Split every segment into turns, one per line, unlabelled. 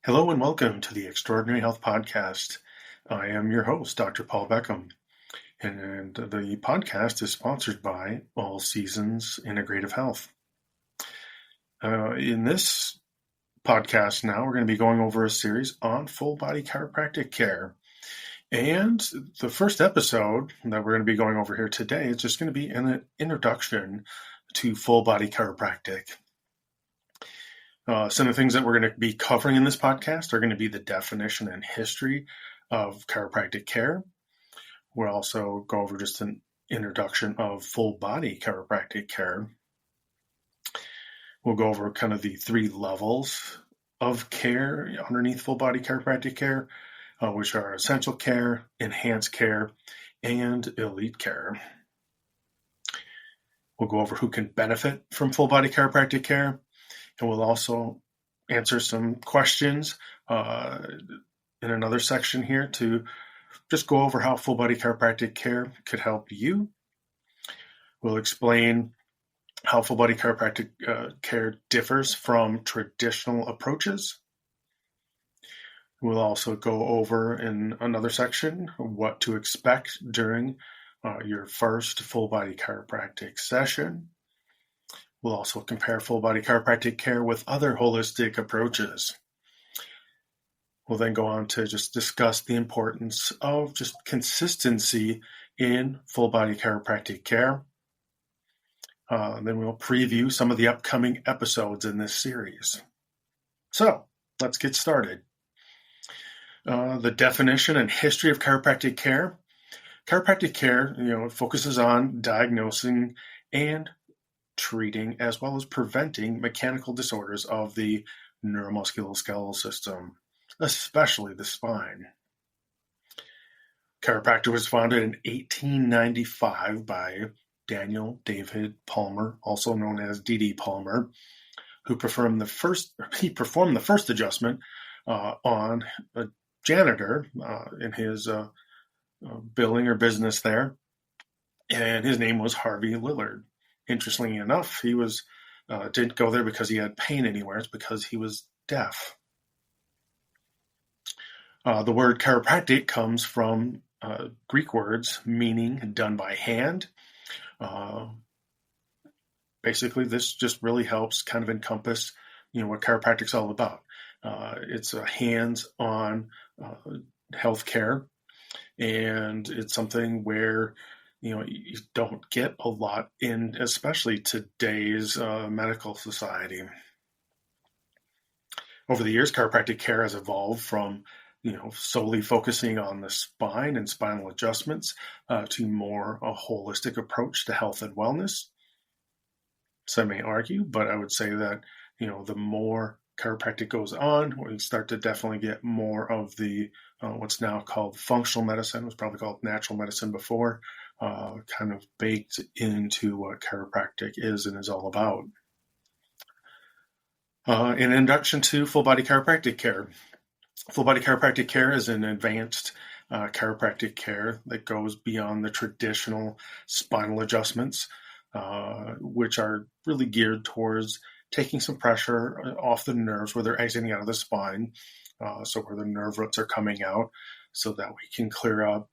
Hello and welcome to the Extraordinary Health Podcast. I am your host, Dr. Paul Bekkum, and the podcast is sponsored by All Seasons Integrative Health. In this podcast now, we're going to be going over a series on full body chiropractic care. And the first episode that we're going to be going over here today is just going to be an introduction to full body chiropractic. Some of the things that we're going to be covering in this podcast are going to be the definition and history of chiropractic care. We'll also go over just an introduction of full body chiropractic care. We'll go over kind of the three levels of care underneath full body chiropractic care, which are essential care, enhanced care, and elite care. We'll go over who can benefit from full body chiropractic care. And we'll also answer some questions in another section here to just go over how full body chiropractic care could help you. We'll explain how full body chiropractic care differs from traditional approaches. We'll also go over in another section what to expect during your first full body chiropractic session. We'll also compare full body chiropractic care with other holistic approaches. We'll then go on to just discuss the importance of just consistency in full body chiropractic care. Then we'll preview some of the upcoming episodes in this series. So let's get started. The definition and history of chiropractic care. Chiropractic care, focuses on diagnosing and treating as well as preventing mechanical disorders of the neuromusculoskeletal system, especially the spine. Chiropractic was founded in 1895 by Daniel David Palmer, also known as D.D. Palmer, who performed the first adjustment on a janitor in his building or business there, and his name was Harvey Lillard. Interestingly enough, he didn't go there because he had pain anywhere. It's because he was deaf. The word chiropractic comes from Greek words meaning done by hand. Basically, this just really helps kind of encompass, what chiropractic's all about. It's a hands-on healthcare, and it's something where you don't get a lot in, especially today's medical society. Over the years, chiropractic care has evolved from, solely focusing on the spine and spinal adjustments to more a holistic approach to health and wellness. Some may argue, but I would say that, the more chiropractic goes on, we start to definitely get more of the what's now called functional medicine. It was probably called natural medicine before, kind of baked into what chiropractic is and is all about. An introduction to full body chiropractic care. Full body chiropractic care is an advanced chiropractic care that goes beyond the traditional spinal adjustments, which are really geared towards taking some pressure off the nerves where they're exiting out of the spine, so where the nerve roots are coming out, so that we can clear up,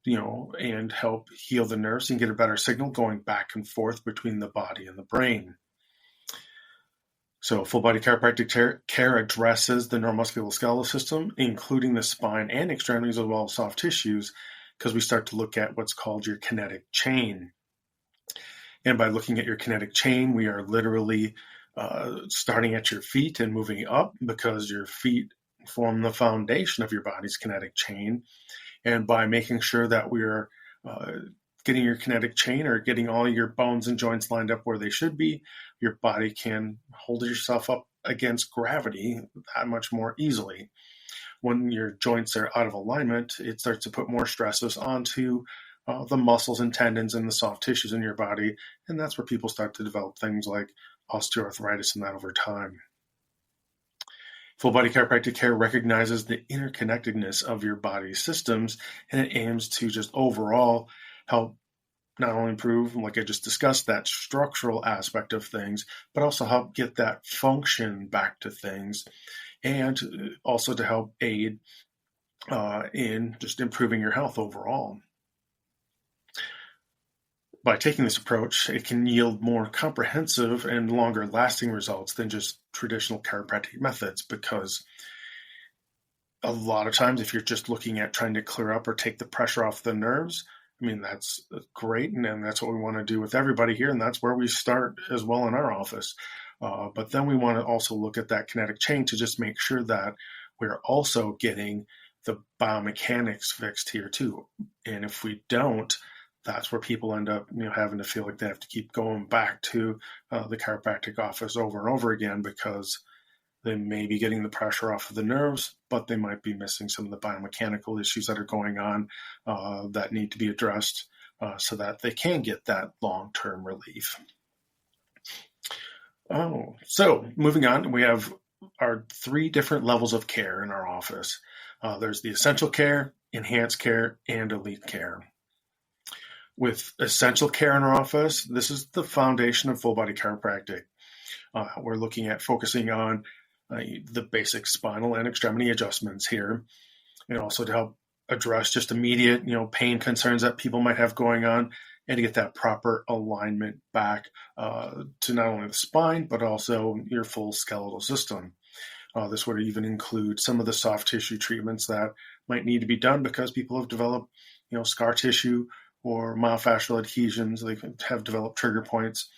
and help heal the nerves and get a better signal going back and forth between the body and the brain. So full body chiropractic care addresses the neuromusculoskeletal system, including the spine and extremities as well as soft tissues, because we start to look at what's called your kinetic chain. And by looking at your kinetic chain, we are literally starting at your feet and moving up, because your feet form the foundation of your body's kinetic chain. And by making sure that we're getting your kinetic chain or getting all your bones and joints lined up where they should be, your body can hold yourself up against gravity that much more easily. When your joints are out of alignment, it starts to put more stresses onto the muscles and tendons and the soft tissues in your body. And that's where people start to develop things like osteoarthritis and that over time. Full body chiropractic care recognizes the interconnectedness of your body's systems, and it aims to just overall help not only improve, like I just discussed, that structural aspect of things, but also help get that function back to things, and also to help aid in just improving your health overall. By taking this approach, it can yield more comprehensive and longer lasting results than just traditional chiropractic methods, because a lot of times if you're just looking at trying to clear up or take the pressure off the nerves, I mean, that's great, and that's what we want to do with everybody here, and that's where we start as well in our office. But then we want to also look at that kinetic chain to just make sure that we're also getting the biomechanics fixed here too. And if we don't, that's where people end up, having to feel like they have to keep going back to the chiropractic office over and over again, because they may be getting the pressure off of the nerves, but they might be missing some of the biomechanical issues that are going on that need to be addressed so that they can get that long-term relief. So moving on, we have our 3 different levels of care in our office. There's the essential care, enhanced care, and elite care. With essential care in our office, this is the foundation of full body chiropractic. We're looking at focusing on the basic spinal and extremity adjustments here, and also to help address just immediate, pain concerns that people might have going on, and to get that proper alignment back to not only the spine, but also your full skeletal system. This would even include some of the soft tissue treatments that might need to be done because people have developed, scar tissue or myofascial adhesions. They have developed trigger points.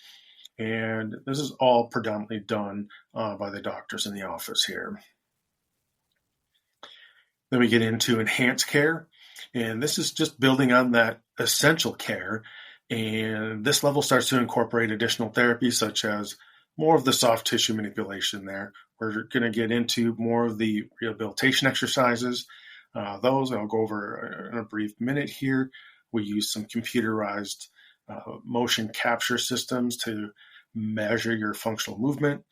And this is all predominantly done by the doctors in the office here. Then we get into enhanced care, and this is just building on that essential care. And this level starts to incorporate additional therapies, such as more of the soft tissue manipulation there. We're going to get into more of the rehabilitation exercises. Those I'll go over in a brief minute here. We use some computerized motion capture systems to measure your functional movement.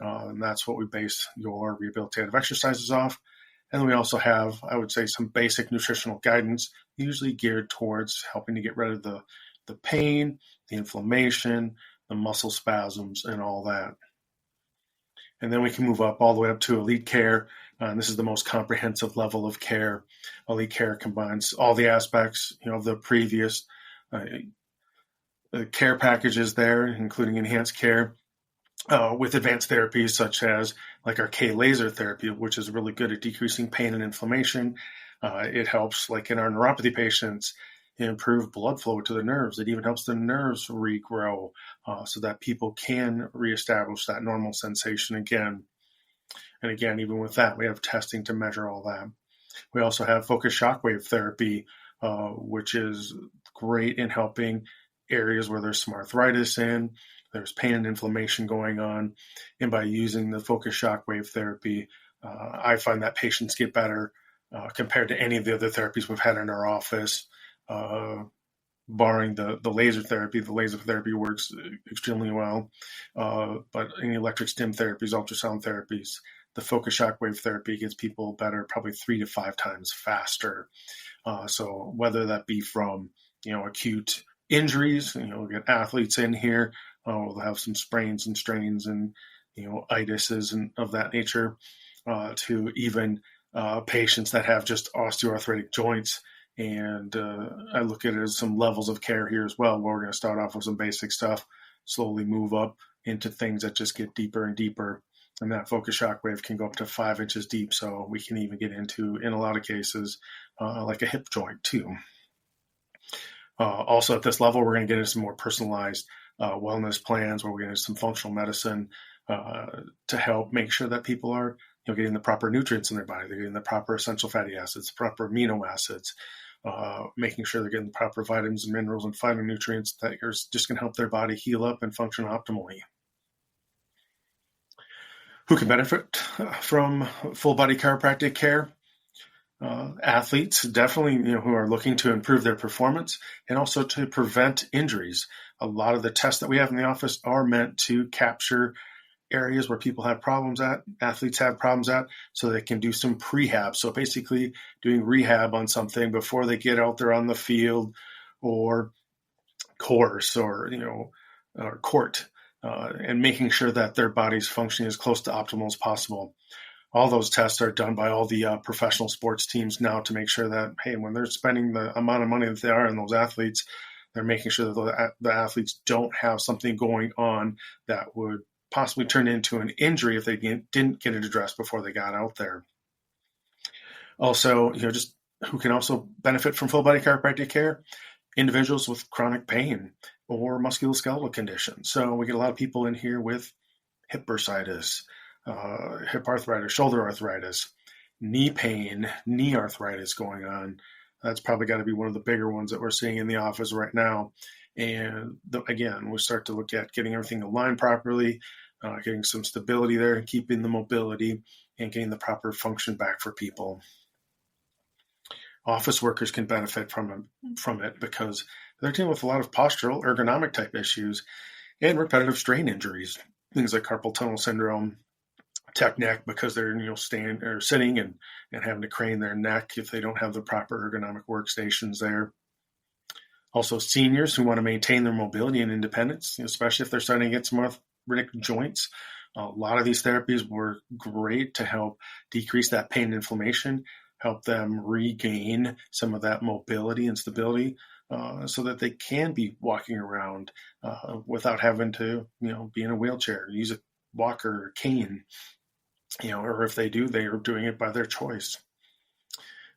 And that's what we base your rehabilitative exercises off. And we also have, I would say, some basic nutritional guidance, usually geared towards helping to get rid of the pain, the inflammation, the muscle spasms, and all that. And then we can move up all the way up to elite care. And this is the most comprehensive level of care. Elite care combines all the aspects, of the previous care packages there, including enhanced care, with advanced therapies such as like our K-laser therapy, which is really good at decreasing pain and inflammation. It helps, like in our neuropathy patients, improve blood flow to the nerves. It even helps the nerves regrow so that people can reestablish that normal sensation again. And again, even with that, we have testing to measure all that. We also have focused shockwave therapy, which is great in helping areas where there's some arthritis in, there's pain and inflammation going on. And by using the focused shockwave therapy, I find that patients get better compared to any of the other therapies we've had in our office. Barring the laser therapy. The laser therapy works extremely well, but any electric stim therapies, ultrasound therapies, the focused shockwave therapy gets people better probably 3 to 5 times faster. So whether that be from acute injuries, we get athletes in here, we'll have some sprains and strains and itises and of that nature, to even patients that have just osteoarthritic joints. And I look at it as some levels of care here as well, where we're going to start off with some basic stuff, slowly move up into things that just get deeper and deeper. And that focused shockwave can go up to 5 inches deep. So we can even get into, in a lot of cases, like a hip joint too. Also at this level, we're going to get into some more personalized wellness plans, where we're going to do some functional medicine to help make sure that people are getting the proper nutrients in their body. They're getting the proper essential fatty acids, proper amino acids, making sure they're getting the proper vitamins and minerals and phytonutrients that are just going to help their body heal up and function optimally. Who can benefit from full body chiropractic care? Athletes, definitely, who are looking to improve their performance and also to prevent injuries. A lot of the tests that we have in the office are meant to capture areas where people have problems at, athletes have problems at, so they can do some prehab. So basically doing rehab on something before they get out there on the field, or course or, or court, and making sure that their body's functioning as close to optimal as possible. All those tests are done by all the professional sports teams now to make sure that, hey, when they're spending the amount of money that they are in those athletes, they're making sure that the athletes don't have something going on that would possibly turn into an injury if they didn't get it addressed before they got out there. Also, just who can also benefit from full body chiropractic care? Individuals with chronic pain or musculoskeletal conditions. So we get a lot of people in here with hip bursitis, hip arthritis, shoulder arthritis, knee pain, knee arthritis going on. That's probably got to be one of the bigger ones that we're seeing in the office right now. And again, we start to look at getting everything aligned properly, getting some stability there and keeping the mobility and getting the proper function back for people. Office workers can benefit from it because they're dealing with a lot of postural, ergonomic type issues and repetitive strain injuries, things like carpal tunnel syndrome, tech neck, because they're standing or sitting and having to crane their neck if they don't have the proper ergonomic workstations there. Also, seniors who want to maintain their mobility and independence, especially if they're starting to get some arthritic joints. A lot of these therapies were great to help decrease that pain and inflammation, help them regain some of that mobility and stability, so that they can be walking around without having to, be in a wheelchair, use a walker or cane, or if they do, they are doing it by their choice.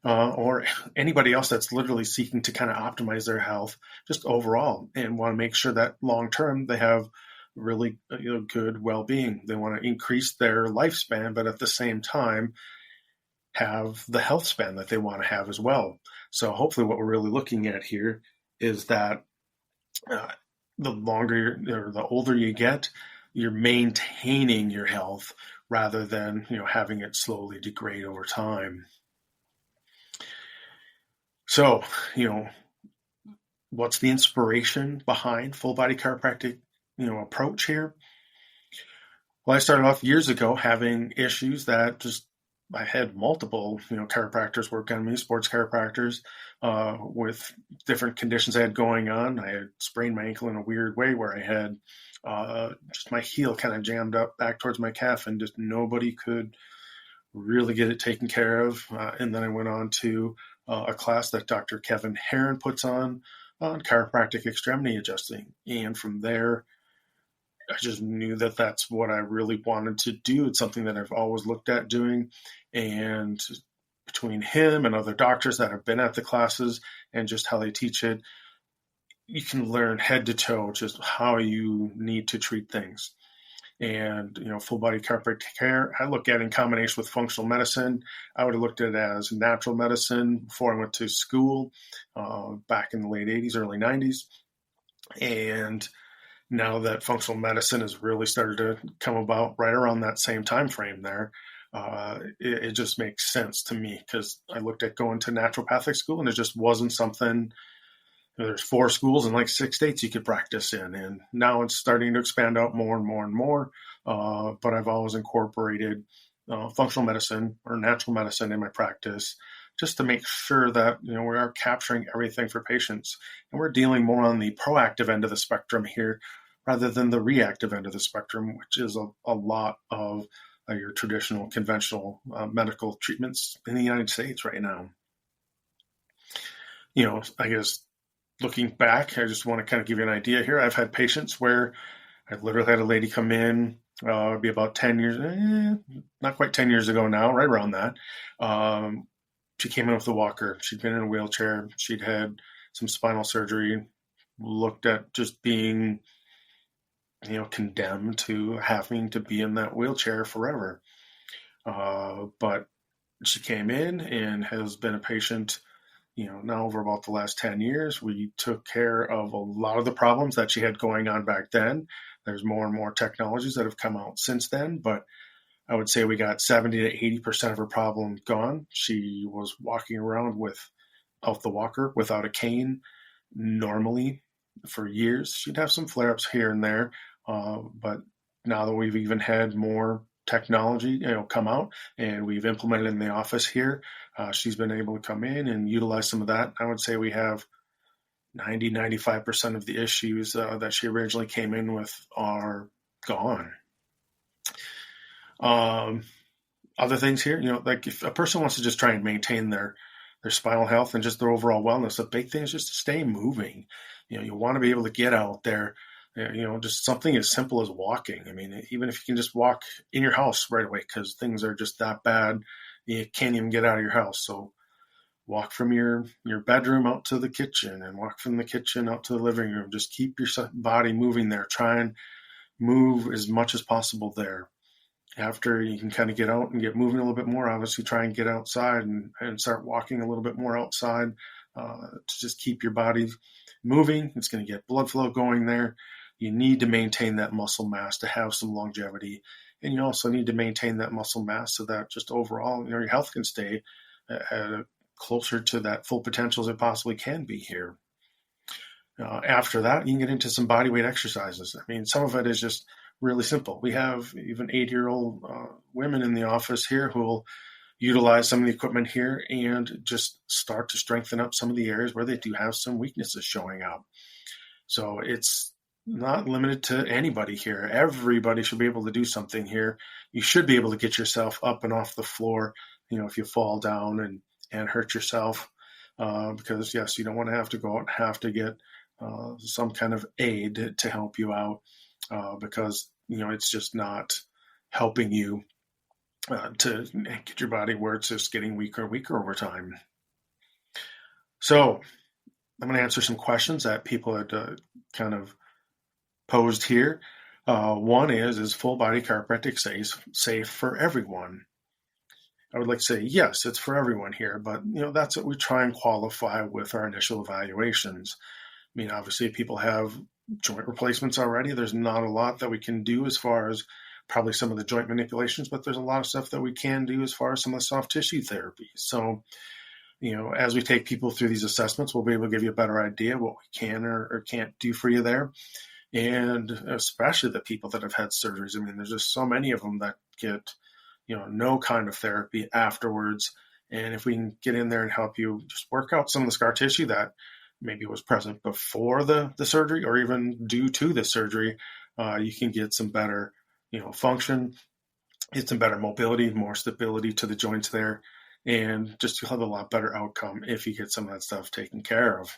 Or anybody else that's literally seeking to kind of optimize their health just overall and want to make sure that long-term they have really good well-being. They want to increase their lifespan, but at the same time have the health span that they want to have as well. So hopefully what we're really looking at here is that the longer or the older you get, you're maintaining your health rather than having it slowly degrade over time. So, what's the inspiration behind full body chiropractic, approach here? Well, I started off years ago having issues that I had multiple, chiropractors work on me, sports chiropractors, with different conditions I had going on. I had sprained my ankle in a weird way where I had just my heel kind of jammed up back towards my calf, and just nobody could really get it taken care of. And then I went on to a class that Dr. Kevin Heron puts on chiropractic extremity adjusting. And from there, I just knew that that's what I really wanted to do. It's something that I've always looked at doing. And between him and other doctors that have been at the classes and just how they teach it, you can learn head to toe just how you need to treat things. And, full body chiropractic care, I look at in combination with functional medicine. I would have looked at it as natural medicine before I went to school back in the late 80s, early 90s. And now that functional medicine has really started to come about right around that same time frame there, it just makes sense to me, because I looked at going to naturopathic school and it just wasn't something. There's 4 schools in like 6 states you could practice in, and now it's starting to expand out more and more and more. But I've always incorporated functional medicine or natural medicine in my practice, just to make sure that we are capturing everything for patients, and we're dealing more on the proactive end of the spectrum here rather than the reactive end of the spectrum, which is a lot of your traditional conventional medical treatments in the United States right now. I guess looking back, I just want to kind of give you an idea here. I've had patients where I literally had a lady come in, it'd be about 10 years, not quite 10 years ago now, right around that. She came in with a walker. She'd been in a wheelchair. She'd had some spinal surgery, looked at just being, condemned to having to be in that wheelchair forever. But she came in and has been a patient now over about the last 10 years. We took care of a lot of the problems that she had going on back then. There's more and more technologies that have come out since then, but I would say we got 70 to 80% of her problem gone. She was walking around without the walker, without a cane, normally for years. She'd have some flare-ups here and there, but now that we've even had more technology, come out, and we've implemented in the office here, she's been able to come in and utilize some of that. I would say we have, 95% of the issues that she originally came in with are gone. Other things here, like if a person wants to just try and maintain their spinal health and just their overall wellness, the big thing is just to stay moving. You want to be able to get out there, just something as simple as walking. I mean, even if you can just walk in your house right away, because things are just that bad, you can't even get out of your house. So walk from your bedroom out to the kitchen and walk from the kitchen out to the living room. Just keep your body moving there. Try and move as much as possible there. After you can kind of get out and get moving a little bit more, obviously try and get outside and start walking a little bit more outside to just keep your body moving. It's going to get blood flow going there. You need to maintain that muscle mass to have some longevity. And you also need to maintain that muscle mass so that just overall, your health can stay closer to that full potential as it possibly can be here. After that, you can get into some body weight exercises. I mean, some of it is just really simple. We have even 8-year-old women in the office here who will utilize some of the equipment here and just start to strengthen up some of the areas where they do have some weaknesses showing up. So it's not limited to anybody here. Everybody should be able to do something here. You should be able to get yourself up and off the floor, if you fall down and hurt yourself, because yes, you don't want to have to go out and have to get some kind of aid to help you out, because it's just not helping you to get your body where it's just getting weaker and weaker over time. So I'm going to answer some questions that people had kind of posed here. One is full body chiropractic safe for everyone? I would like to say, yes, it's for everyone here, but that's what we try and qualify with our initial evaluations. I mean, obviously, if people have joint replacements already, there's not a lot that we can do as far as probably some of the joint manipulations, but there's a lot of stuff that we can do as far as some of the soft tissue therapies. So, as we take people through these assessments, we'll be able to give you a better idea what we can or can't do for you there. And especially the people that have had surgeries. I mean, there's just so many of them that get, no kind of therapy afterwards. And if we can get in there and help you just work out some of the scar tissue that maybe was present before the surgery or even due to the surgery, you can get some better, function, get some better mobility, more stability to the joints there, and just you'll have a lot better outcome if you get some of that stuff taken care of.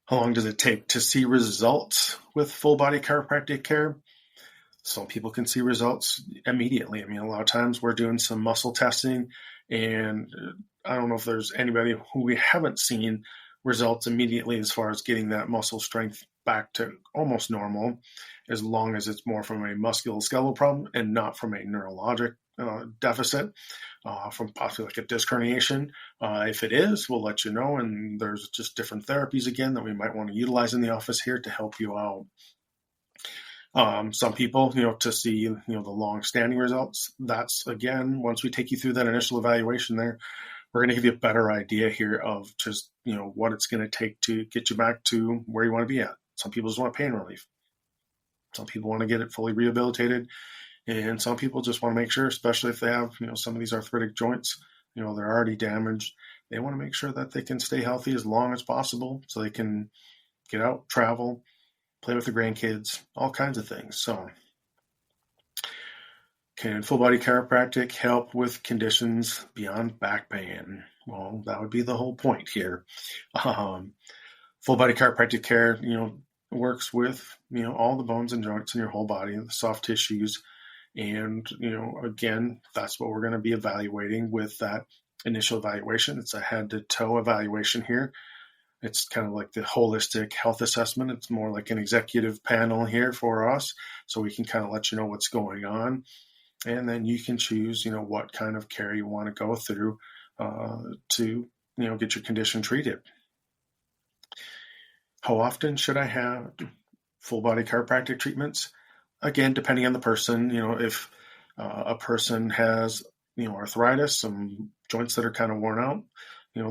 How long does it take to see results with full body chiropractic care? Some people can see results immediately. I mean, a lot of times we're doing some muscle testing, and I don't know if there's anybody who we haven't seen results immediately as far as getting that muscle strength back to almost normal, as long as it's more from a musculoskeletal problem and not from a neurologic deficit, from possibly like a disc herniation. If it is, we'll let you know, and there's just different therapies again that we might want to utilize in the office here to help you out. Some people, to see, the long-standing results, that's, again, once we take you through that initial evaluation there, we're going to give you a better idea here of just, what it's going to take to get you back to where you want to be at. Some people just want pain relief. Some people want to get it fully rehabilitated. And some people just want to make sure, especially if they have, some of these arthritic joints, they're already damaged. They want to make sure that they can stay healthy as long as possible so they can get out, travel, play with the grandkids, all kinds of things. So, can full body chiropractic help with conditions beyond back pain? Well, that would be the whole point here. Full body chiropractic care, works with, all the bones and joints in your whole body, the soft tissues. And, again, that's what we're going to be evaluating with that initial evaluation. It's a head to toe evaluation here. It's kind of like the holistic health assessment. It's more like an executive panel here for us, so we can kind of let you know what's going on. And then you can choose, what kind of care you want to go through to, get your condition treated. How often should I have full body chiropractic treatments? Again, depending on the person, if a person has, arthritis, some joints that are kind of worn out,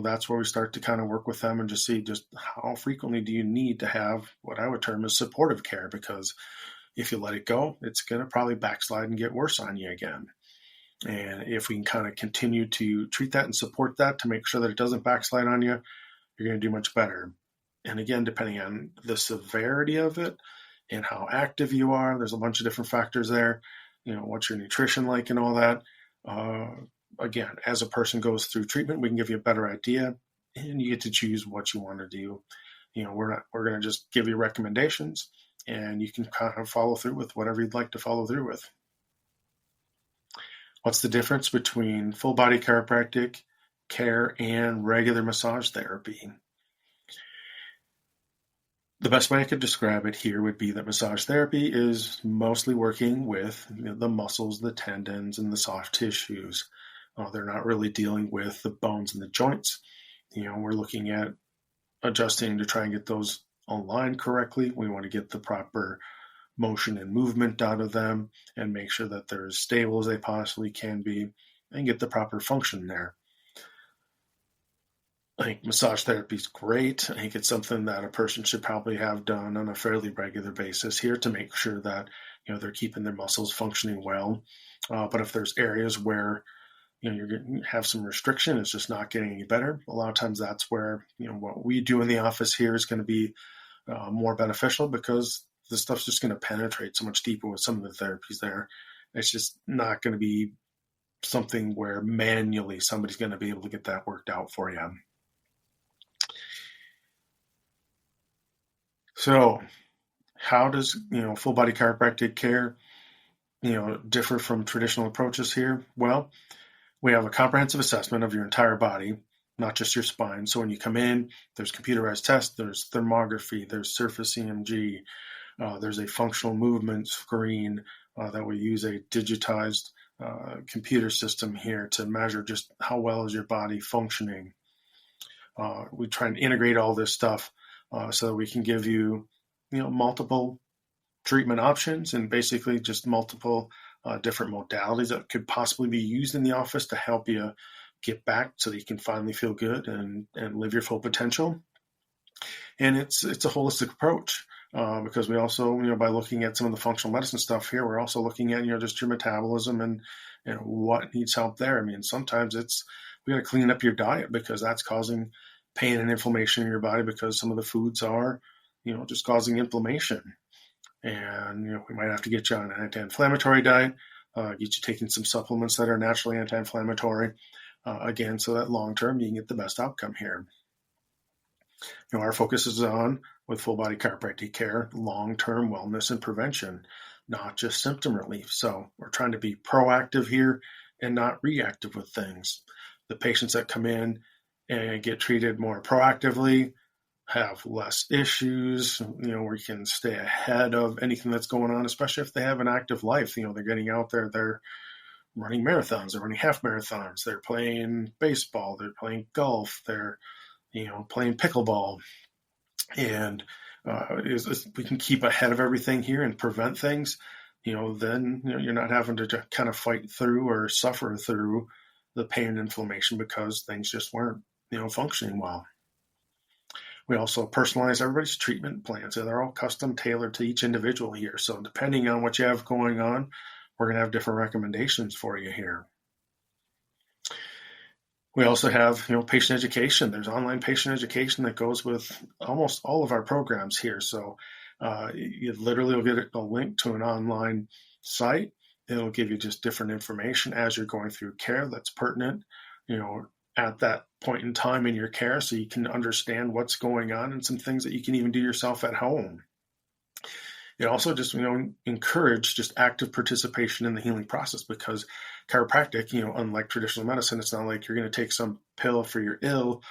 that's where we start to kind of work with them and just see just how frequently do you need to have what I would term as supportive care, because if you let it go, it's going to probably backslide and get worse on you again. And if we can kind of continue to treat that and support that to make sure that it doesn't backslide on you, you're going to do much better. And again, depending on the severity of it and how active you are, there's a bunch of different factors there. What's your nutrition like and all that. Again, as a person goes through treatment, we can give you a better idea, and you get to choose what you want to do. We're going to just give you recommendations, and you can kind of follow through with whatever you'd like to follow through with. What's the difference between full body chiropractic care and regular massage therapy? The best way I could describe it here would be that massage therapy is mostly working with the muscles, the tendons, and the soft tissues. They're not really dealing with the bones and the joints. We're looking at adjusting to try and get those aligned correctly. We want to get the proper motion and movement out of them and make sure that they're as stable as they possibly can be and get the proper function there. I think massage therapy is great. I think it's something that a person should probably have done on a fairly regular basis here to make sure that they're keeping their muscles functioning well. But if there's areas where you're going to have some restriction, it's just not getting any better. A lot of times that's where what we do in the office here is going to be more beneficial, because the stuff's just going to penetrate so much deeper with some of the therapies there. It's just not going to be something where manually somebody's going to be able to get that worked out for you. So how does, full body chiropractic care, differ from traditional approaches here? Well, we have a comprehensive assessment of your entire body, not just your spine. So when you come in, there's computerized tests, there's thermography, there's surface EMG, there's a functional movement screen that we use a digitized computer system here to measure just how well is your body functioning. We try and integrate all this stuff so that we can give you, multiple treatment options and basically just multiple different modalities that could possibly be used in the office to help you get back so that you can finally feel good and live your full potential. And it's a holistic approach because we also, by looking at some of the functional medicine stuff here, we're also looking at, just your metabolism and what needs help there. I mean, sometimes we got to clean up your diet because that's causing pain and inflammation in your body because some of the foods are, just causing inflammation. And, we might have to get you on an anti-inflammatory diet, get you taking some supplements that are naturally anti-inflammatory, again, so that long-term you can get the best outcome here. Our focus is on, with full body chiropractic care, long-term wellness and prevention, not just symptom relief. So we're trying to be proactive here and not reactive with things. The patients that come in and get treated more proactively have less issues, we can stay ahead of anything that's going on, especially if they have an active life. They're getting out there, they're running marathons, they're running half marathons, they're playing baseball, they're playing golf, they're, playing pickleball. And we can keep ahead of everything here and prevent things, then you're not having to kind of fight through or suffer through the pain and inflammation because things just weren't, functioning well. We also personalize everybody's treatment plans. So they're all custom tailored to each individual here. So depending on what you have going on, we're going to have different recommendations for you here. We also have, patient education. There's online patient education that goes with almost all of our programs here. So you literally will get a link to an online site. It'll give you just different information as you're going through care that's pertinent, at that point in time in your care, so you can understand what's going on and some things that you can even do yourself at home. It also just, encourage just active participation in the healing process, because chiropractic, unlike traditional medicine, it's not like you're going to take some pill for your ill.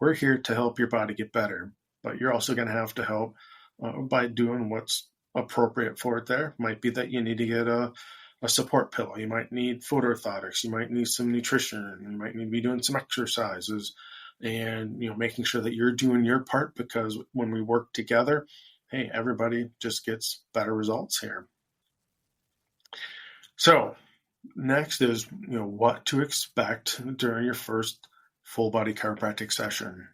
We're here to help your body get better, but you're also going to have to help by doing what's appropriate for it there. Might be that you need to get a support pillow. You might need foot orthotics. You might need some nutrition. You might need to be doing some exercises and, making sure that you're doing your part, because when we work together, hey, everybody just gets better results here. So next is, what to expect during your first full body chiropractic session.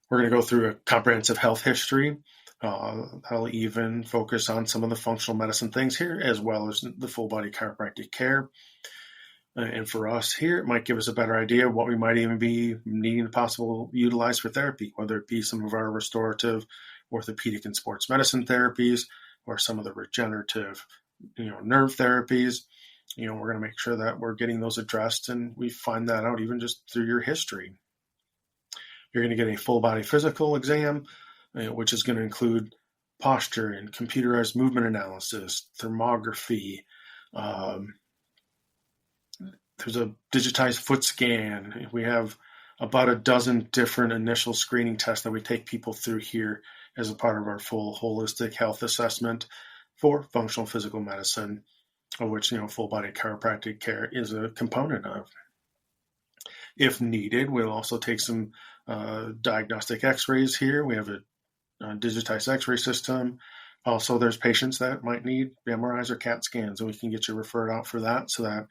We're going to go through a comprehensive health history. I'll even focus on some of the functional medicine things here, as well as the full body chiropractic care. And for us here, it might give us a better idea of what we might even be needing to possibly utilize for therapy, whether it be some of our restorative, orthopedic, and sports medicine therapies, or some of the regenerative, nerve therapies. We're going to make sure that we're getting those addressed, and we find that out even just through your history. You're going to get a full body physical exam, which is going to include posture and computerized movement analysis, thermography. There's a digitized foot scan. We have about a dozen different initial screening tests that we take people through here as a part of our full holistic health assessment for functional physical medicine, of which, full body chiropractic care is a component of. If needed, we'll also take some diagnostic x-rays here. We have a digitized x-ray system. Also, there's patients that might need MRIs or CAT scans, and we can get you referred out for that so that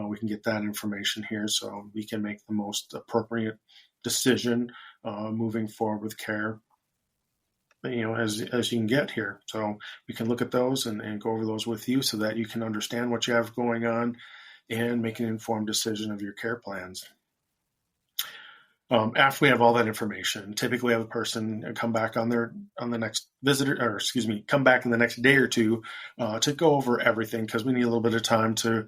we can get that information here so we can make the most appropriate decision moving forward with care, as you can get here. So we can look at those and go over those with you so that you can understand what you have going on and make an informed decision of your care plans. After we have all that information, typically have a person come back on the next come back in the next day or two to go over everything, because we need a little bit of time to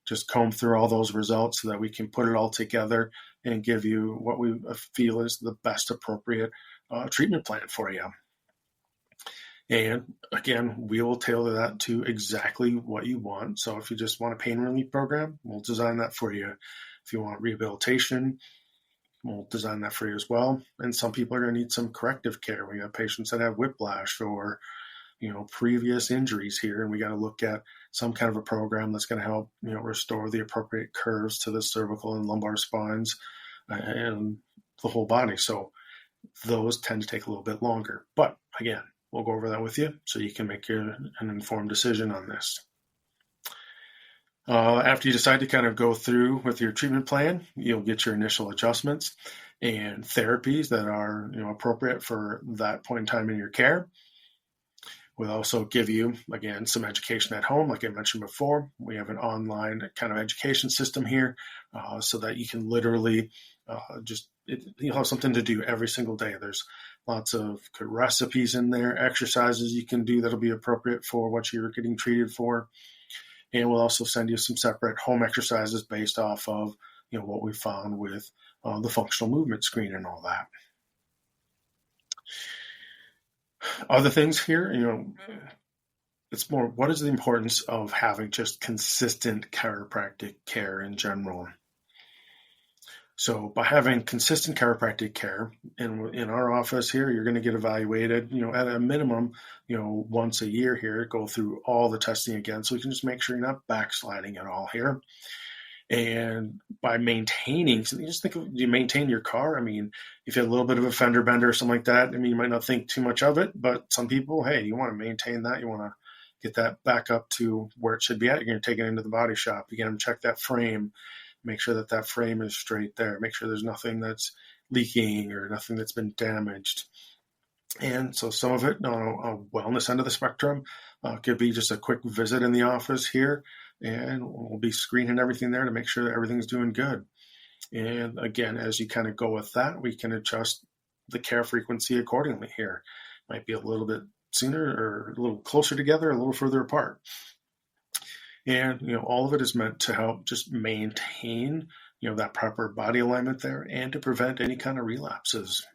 just comb through all those results so that we can put it all together and give you what we feel is the best appropriate treatment plan for you. And again, we will tailor that to exactly what you want. So if you just want a pain relief program, we'll design that for you. If you want rehabilitation, we'll design that for you as well. And some people are going to need some corrective care. We have patients that have whiplash or, previous injuries here, and we got to look at some kind of a program that's going to help, restore the appropriate curves to the cervical and lumbar spines and the whole body. So those tend to take a little bit longer. But again, we'll go over that with you so you can make an informed decision on this. After you decide to kind of go through with your treatment plan, you'll get your initial adjustments and therapies that are appropriate for that point in time in your care. We'll also give you, again, some education at home. Like I mentioned before, we have an online kind of education system here so that you can literally you'll have something to do every single day. There's lots of good recipes in there, exercises you can do that'll be appropriate for what you're getting treated for. And we'll also send you some separate home exercises based off of, what we found with the functional movement screen and all that. Other things here, it's more, what is the importance of having just consistent chiropractic care in general? So by having consistent chiropractic care in our office here, you're going to get evaluated, at a minimum, once a year here, go through all the testing again. So we can just make sure you're not backsliding at all here. And by maintaining, so just think of, you maintain your car. I mean, if you have a little bit of a fender bender or something like that, you might not think too much of it, but some people, hey, you want to maintain that. You want to get that back up to where it should be at. You're going to take it into the body shop. You get them check that frame. Make sure that frame is straight there. Make sure there's nothing that's leaking or nothing that's been damaged. And so some of it on a wellness end of the spectrum could be just a quick visit in the office here, and we'll be screening everything there to make sure that everything's doing good. And again, as you kind of go with that, we can adjust the care frequency accordingly here. Might be a little bit sooner or a little closer together, a little further apart. And, all of it is meant to help just maintain, that proper body alignment there and to prevent any kind of relapses.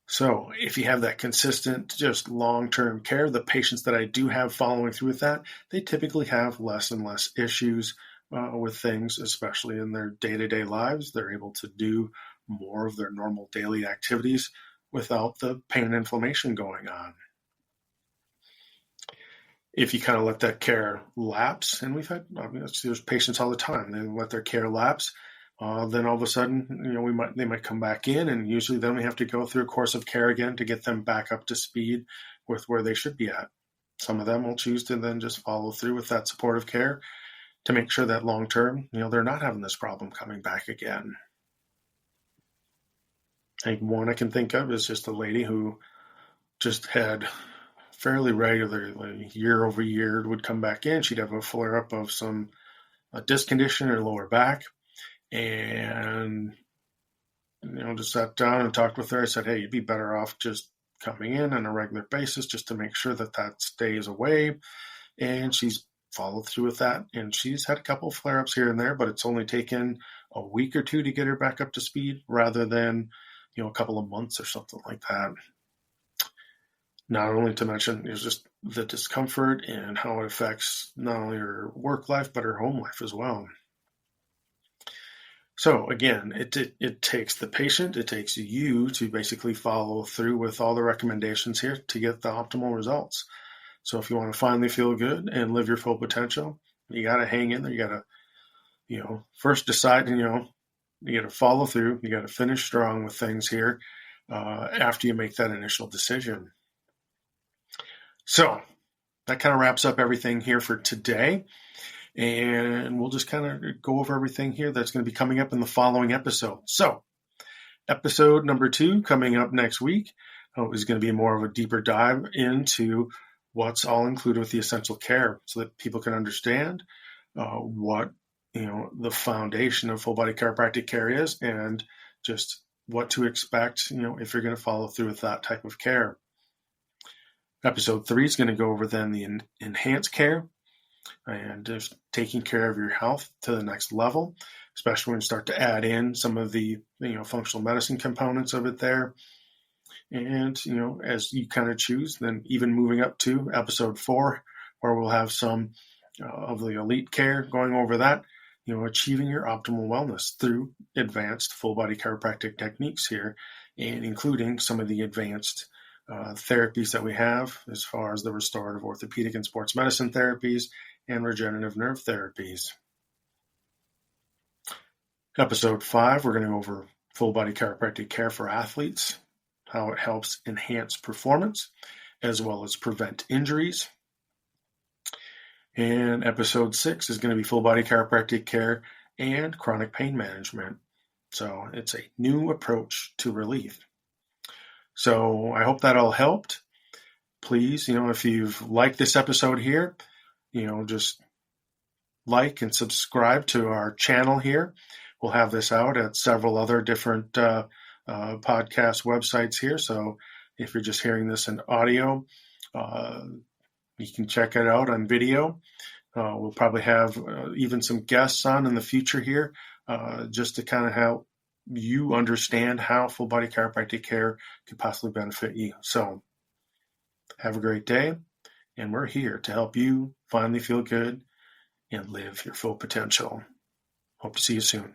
So if you have that consistent, just long-term care, the patients that I do have following through with that, they typically have less and less issues with things, especially in their day-to-day lives. They're able to do more of their normal daily activities without the pain and inflammation going on. If you kind of let that care lapse, and there's patients all the time, they let their care lapse, then all of a sudden, they might come back in, and usually then we have to go through a course of care again to get them back up to speed with where they should be at. Some of them will choose to then just follow through with that supportive care to make sure that long term, they're not having this problem coming back again. I think one I can think of is just a lady who just had fairly regularly, year over year, would come back in. She'd have a flare up of some a disc condition in her lower back, and just sat down and talked with her. I said, hey, you'd be better off just coming in on a regular basis just to make sure that stays away. And she's followed through with that. And she's had a couple of flare-ups here and there, but it's only taken a week or two to get her back up to speed rather than, a couple of months or something like that. Not only to mention, it's just the discomfort and how it affects not only her work life, but her home life as well. So again, it takes the patient, it takes you to basically follow through with all the recommendations here to get the optimal results. So if you want to finally feel good and live your full potential, you got to hang in there. You got to, first decide, you got to follow through. You got to finish strong with things here after you make that initial decision. So that kind of wraps up everything here for today. And we'll just kind of go over everything here that's going to be coming up in the following episode. So episode number 2 coming up next week is going to be more of a deeper dive into what's all included with the essential care so that people can understand what, the foundation of full body chiropractic care is and just what to expect, if you're going to follow through with that type of care. Episode 3 is going to go over then the enhanced care and just taking care of your health to the next level, especially when you start to add in some of the, functional medicine components of it there. And, as you kind of choose, then even moving up to episode 4, where we'll have some of the elite care going over that, achieving your optimal wellness through advanced full body chiropractic techniques here, and including some of the advanced therapies that we have as far as the restorative orthopedic and sports medicine therapies and regenerative nerve therapies. Episode 5, we're going to go over full body chiropractic care for athletes, how it helps enhance performance as well as prevent injuries. And episode 6 is going to be full body chiropractic care and chronic pain management. So it's a new approach to relief. So I hope that all helped. Please, if you've liked this episode here, just like and subscribe to our channel here. We'll have this out at several other different podcast websites here. So if you're just hearing this in audio, you can check it out on video. We'll probably have even some guests on in the future here just to kind of help you understand how full body chiropractic care could possibly benefit you. So have a great day, and we're here to help you finally feel good and live your full potential. Hope to see you soon.